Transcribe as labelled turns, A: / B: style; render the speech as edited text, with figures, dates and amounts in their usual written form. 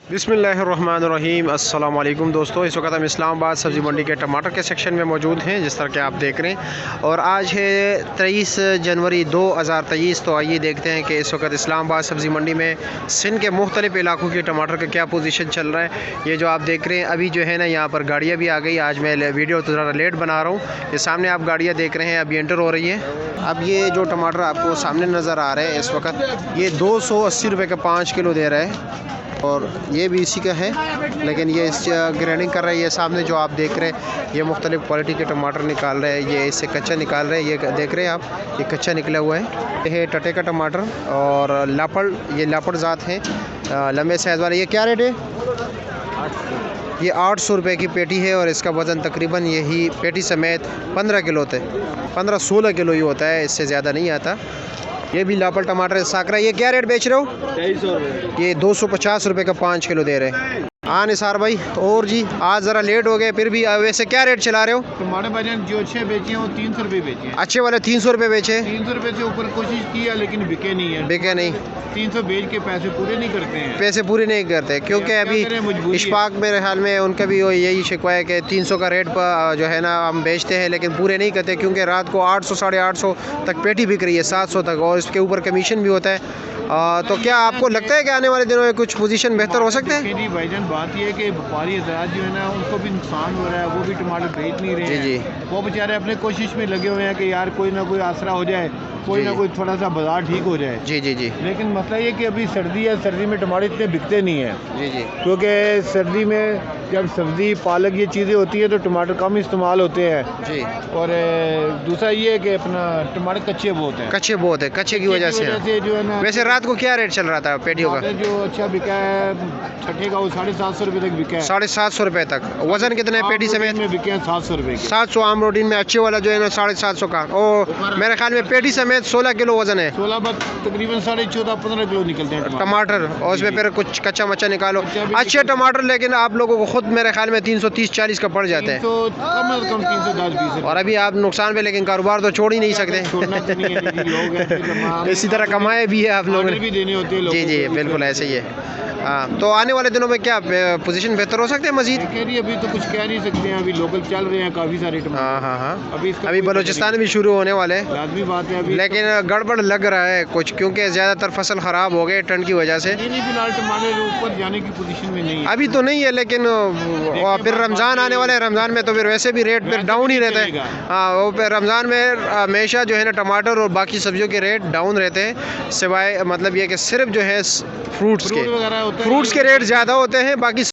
A: बिस्मिल्लाहिर्रहमानिर्रहीम। अस्सलाम वालेकुम दोस्तों, इस वक्त हम इस्लामाबाद सब्ज़ी मंडी के टमाटर के सेक्शन में मौजूद हैं, जिस तरह के आप देख रहे हैं। और आज है 23 जनवरी 2023। तो आइए देखते हैं कि इस वक्त इस्लामाबाद सब्ज़ी मंडी में सिंध के मुख्तलिफ़ इलाकों के टमाटर का क्या पोजीशन चल रहा है। ये जो आप देख रहे हैं अभी जो है ना, यहाँ पर गाड़ियाँ भी आ गई। आज मैं वीडियो तो ज़रा लेट बना रहा हूँ। ये सामने आप गाड़ियाँ देख रहे हैं, अभी एंटर हो रही है। अब ये जो टमाटर आपको सामने नज़र आ रहे हैं इस वक्त, ये 280 रुपये का 5 किलो दे रहा है। और ये भी इसी का है, लेकिन ये इस ग्रेडिंग कर रहा है। ये सामने जो आप देख रहे हैं, ये मुख्तलिफ़ क्वालिटी के टमाटर निकाल रहे हैं। ये इससे कच्चा निकाल रहे हैं, ये देख रहे हैं आप, ये कच्चा निकला हुआ है। ये है टटे का टमाटर और लापड़, ये लापड़ ज़ात है लंबे साइज़ वाले। ये क्या रेट है? ये 800 रुपये की पेटी है और इसका वज़न तकरीबन यही पेटी समेत 15 किलो होता है, 15-16 किलो ही होता है, इससे ज़्यादा नहीं आता। ये भी लापड़ टमाटर साकरा, ये क्या रेट बेच रहे हो?
B: 250 रुपये।
A: ये 250 रुपये का 5 किलो दे रहे हैं। हाँ निसार भाई, और जी आज ज़रा लेट हो गए, फिर भी वैसे क्या रेट चला रहे हो?
B: टमाटर भाईजान जो अच्छे बेचे हैं वो 300 रुपये बेचे हैं।
A: अच्छे वाले 300 रुपये बेचे?
B: 300 रुपये से ऊपर कोशिश की है लेकिन बिके नहीं है।
A: बिके नहीं?
B: 300 बेच के पैसे पूरे नहीं करते हैं।
A: पैसे पूरे नहीं करते क्योंकि अभी इशफाक मेरे ख्याल में उनका भी यही शिकवा है कि 300 का रेट पर जो है ना हम बेचते हैं, लेकिन पूरे नहीं करते क्योंकि रात को 800 850 तक पेटी बिक रही है, 700 तक, और इसके ऊपर कमीशन भी होता है। तो क्या आपको लगता है कि आने वाले दिनों में कुछ पोजीशन बेहतर हो सकते हैं?
B: जी भाईजान, बात यह है कि व्यापारी हजरात जो है ना, उनको भी नुकसान हो रहा है, वो भी टमाटर बेच नहीं रहे हैं।
A: जी।
B: वो बेचारे अपने कोशिश में लगे हुए हैं कि यार कोई ना कोई आसरा हो जाए, कोई ना कोई थोड़ा सा बाजार ठीक हो जाए।
A: जी।
B: लेकिन मसला ये कि अभी सर्दी है, सर्दी में टमाटर इतने बिकते नहीं हैं।
A: जी।
B: क्योंकि सर्दी में जब सब्ज़ी पालक ये चीज़ें होती है तो टमाटर कम इस्तेमाल होते हैं
A: जी।
B: और दूसरा ये है कि अपना टमाटर कच्चे बहुत हैं।
A: कच्चे बहुत है, कच्चे की वजह से
B: जो है ना।
A: वैसे रात को क्या रेट चल रहा था पेटियों का?
B: जो अच्छा बिका है छठे का वो 750 रुपये तक बिका है।
A: 750 रुपये तक। वजन कितने पेटी समेत
B: में बिके हैं? 700 रुपये।
A: 700 आम रोटीन में अच्छे वाला जो है ना 750 का। और मेरे ख्याल में पेटी समेत 16 किलो वजन है।
B: 16 पर तकरीबन 14.5-15 किलो निकलते हैं
A: टमाटर, और उसमें फिर कुछ कच्चा मच्चा निकालो। अच्छे टमाटर लेकिन आप लोगों को खुद मेरे ख्याल में 330-40 का पड़ जाता है।
B: तो कम से कम 310-20।
A: और अभी आप नुकसान पे, लेकिन कारोबार तो छोड़ ही नहीं सकते। इसी तरह कमाए भी है आप लोगों ने।
B: भी देने होते हैं।
A: जी बिल्कुल ऐसे ही है। हाँ, तो आने वाले दिनों में क्या पोजीशन बेहतर हो सकते हैं मजीद?
B: अभी तो कुछ कह नहीं सकते हैं, अभी लोकल चल रहे हैं काफ़ी सारे टमाटर।
A: हाँ।
B: अभी
A: बलूचिस्तान भी शुरू होने वाले हैं,
B: लाजमी बात है। अभी
A: लेकिन गड़बड़ लग रहा है कुछ, क्योंकि ज़्यादातर फसल ख़राब हो गए ठंड की वजह से।
B: नहीं, फिलहाल टमाटर ऊपर जाने की पोजीशन में नहीं है
A: अभी तो नहीं है, लेकिन फिर रमज़ान आने वाले हैं। रमज़ान में तो फिर वैसे भी रेट फिर डाउन ही रहता है। हाँ, वो फिर रमज़ान में हमेशा जो है ना टमाटर और बाकी सब्जियों के रेट डाउन रहते हैं, सिवाय मतलब ये कि सिर्फ जो है फ्रूट्स के रेट ज़्यादा होते हैं, बाकी